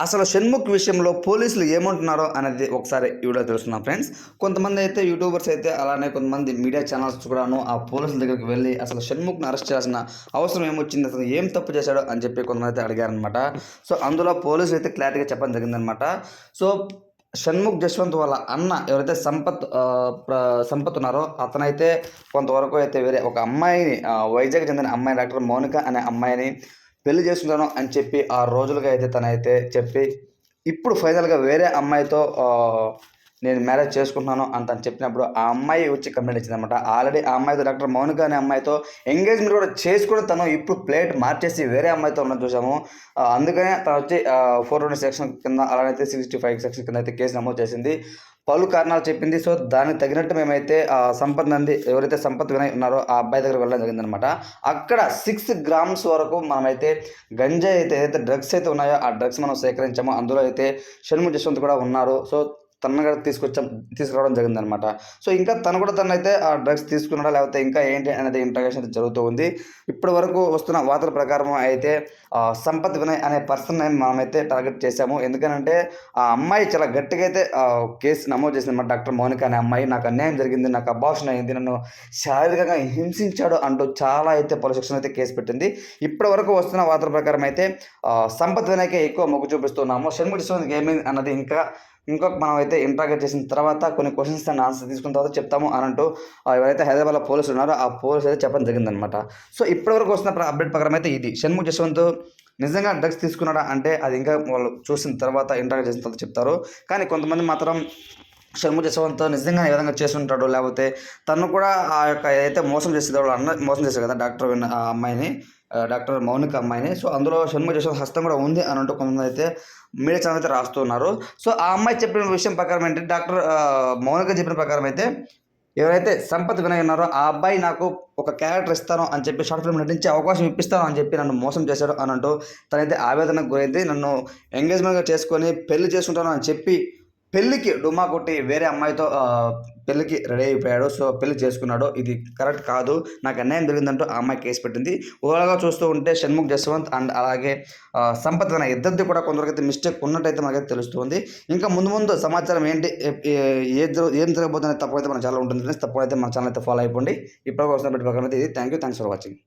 అసలు షణ్ముఖ్ విషయంలో పోలీసులు ఏమంటున్నారో అనేది ఒకసారి ఈ వీడియో తెలుసుకుందాం ఫ్రెండ్స్. కొంతమంది అయితే యూట్యూబర్స్ అయితే అలానే కొంతమంది మీడియా ఛానల్స్ కూడాను ఆ పోలీసుల దగ్గరికి వెళ్ళి అసలు షణ్ముఖ్ని అరెస్ట్ చేయాల్సిన అవసరం ఏమొచ్చింది, అసలు ఏం తప్పు చేశాడో అని చెప్పి కొంతమంది అయితే అడిగారనమాట. సో అందులో పోలీసులు అయితే క్లారిటీగా చెప్పడం జరిగిందనమాట. సో షణ్ముఖ్ జశ్వంత్ వాళ్ళ అన్న ఎవరైతే సంపత్ ఉన్నారో అతనైతే కొంతవరకు అయితే వేరే ఒక అమ్మాయిని, వైజాగ్ చెందిన అమ్మాయి డాక్టర్ మౌనిక అనే అమ్మాయిని పెళ్లి చేసుకుంటాను అని చెప్పి ఆ రోజులుగా అయితే తనైతే చెప్పి ఇప్పుడు ఫైనల్గా వేరే అమ్మాయితో నేను మ్యారేజ్ చేసుకుంటున్నాను అని తను చెప్పినప్పుడు ఆ అమ్మాయి వచ్చి కంప్లైంట్ ఇచ్చిందనమాట. ఆల్రెడీ ఆ అమ్మాయితో డాక్టర్ మౌనిక అనే అమ్మాయితో ఎంగేజ్మెంట్ కూడా చేసుకుని తను ఇప్పుడు ప్లేట్ మార్చేసి వేరే అమ్మాయితో ఉన్నది చూసాము. అందుకనే తను వచ్చి 420 సెక్షన్ కింద అలానైతే 65 సెక్షన్ కింద అయితే కేసు నమోదు చేసింది. పలు కారణాలు చెప్పింది. సో దానికి తగినట్టు మేమైతే సంపత్ నంది ఎవరైతే సంపత్ వినయ్ ఉన్నారో ఆ అబ్బాయి దగ్గర వెళ్ళడం జరిగిందనమాట. అక్కడ 6 గ్రామ్స్ వరకు మనమైతే గంజాయి అయితే ఏదైతే డ్రగ్స్ అయితే ఉన్నాయో ఆ డ్రగ్స్ మనం సేకరించామో అందులో అయితే షణ్ముఖ్ జశ్వంత్ కూడా ఉన్నారు. సో తనను కూడా తీసుకురావడం జరిగిందనమాట. సో ఇంకా తను కూడా తనైతే ఆ డ్రగ్స్ తీసుకున్నాడా లేకపోతే ఇంకా ఏంటి అనేది ఇంట్రాగేషన్ అయితే జరుగుతూ ఉంది. ఇప్పటి వరకు వస్తున్న వార్తల ప్రకారం అయితే సంపత్ వినయ్ అనే పర్సన్ మనమైతే టార్గెట్ చేశాము. ఎందుకనంటే ఆ అమ్మాయి చాలా గట్టిగా అయితే కేసు నమోదు చేసిందన్నమాట. డాక్టర్ మౌనిక అనే అమ్మాయి నాకు అన్యాయం జరిగింది, నాకు అబార్షన్ అయింది, నన్ను శారీరకంగా హింసించాడు అంటూ చాలా అయితే పోలీస్ స్టేషన్ అయితే కేసు పెట్టింది. ఇప్పటి వరకు వస్తున్న వార్తల ప్రకారం అయితే సంపత్ వినయ్కే ఎక్కువ మొగ్గు చూపిస్తున్నాము. షణ్ముఖ్ జశ్వంత్ ఏమైంది అన్నది ఇంకొక మనం అయితే ఇంట్రాగేట్ చేసిన తర్వాత కొన్ని క్వశ్చన్స్ అండ్ ఆన్సర్ తీసుకున్న తర్వాత చెప్తాము అని అంటూ ఎవరైతే హైదరాబాద్లో పోలీసులు ఉన్నారో ఆ పోలీసు అయితే చెప్పడం జరిగిందనమాట. సో ఇప్పటివరకు వస్తున్న అప్డేట్ ప్రకారం అయితే ఇది షణ్ముఖ్ జశ్వంత్ నిజంగా డ్రగ్స్ తీసుకున్నాడా అంటే అది ఇంకా వాళ్ళు చూసిన తర్వాత ఇంట్రాగేట్ చేసిన తర్వాత చెప్తారు. కానీ కొంతమంది మాత్రం షణ్ముఖ్ జశ్వంత్ నిజంగా ఏ విధంగా చేసి ఉంటాడు, లేకపోతే తను కూడా ఆ యొక్క ఏదైతే మోసం చేసేది అన్న మోసం చేశారు కదా డాక్టర్ ఆ అమ్మాయిని, డాక్టర్ మౌనిక అమ్మాయిని. సో అందులో షణ్ముఖ్ జశ్వంత్ హస్తం కూడా ఉంది అని అంటూ కొంతమంది అయితే మీడియా ఛానల్ అయితే రాస్తున్నారు. సో ఆ అమ్మాయి చెప్పిన విషయం ప్రకారం ఏంటంటే డాక్టర్ మౌనిక చెప్పిన ప్రకారం అయితే ఎవరైతే సంపత్ వినయ్ ఉన్నారో ఆ అబ్బాయి నాకు ఒక క్యారెక్టర్ ఇస్తాను అని చెప్పి షార్ట్ ఫిల్మ్ నటించే అవకాశం ఇప్పిస్తాను అని చెప్పి నన్ను మోసం చేశాడు అని అంటూ తనైతే ఆవేదనకు గురైంది. నన్ను ఎంగేజ్మెంట్గా చేసుకొని పెళ్లి చేసుకుంటాను అని చెప్పి పెళ్ళికి డుమా కొట్టి వేరే అమ్మాయితో పెళ్ళికి రెడీ అయిపోయాడు. సో పెళ్లి చేసుకున్నాడు. ఇది కరెక్ట్ కాదు, నాకు అన్యాయం జరిగిందంటూ ఆ అమ్మాయి కేసు పెట్టింది. ఓవరాల్గా చూస్తూ ఉంటే షణ్ముఖ్ జశ్వంత్ అండ్ అలాగే సంపత్ వినయ్ ఇద్దరిది కూడా కొందరికైతే మిస్టేక్ ఉన్నట్టయితే మనకైతే తెలుస్తుంది. ఇంకా ముందు సమాచారం ఏంటి, ఏం జరగబోతుందని తప్పైతే మన ఛానల్ ఉంటుంది. తప్పైతే మన ఛానల్ అయితే ఫాలో అయిపోండి. ఇప్పటివరకు వస్తున్న ప్రకారం అయితే ఇది. Thanks for watching.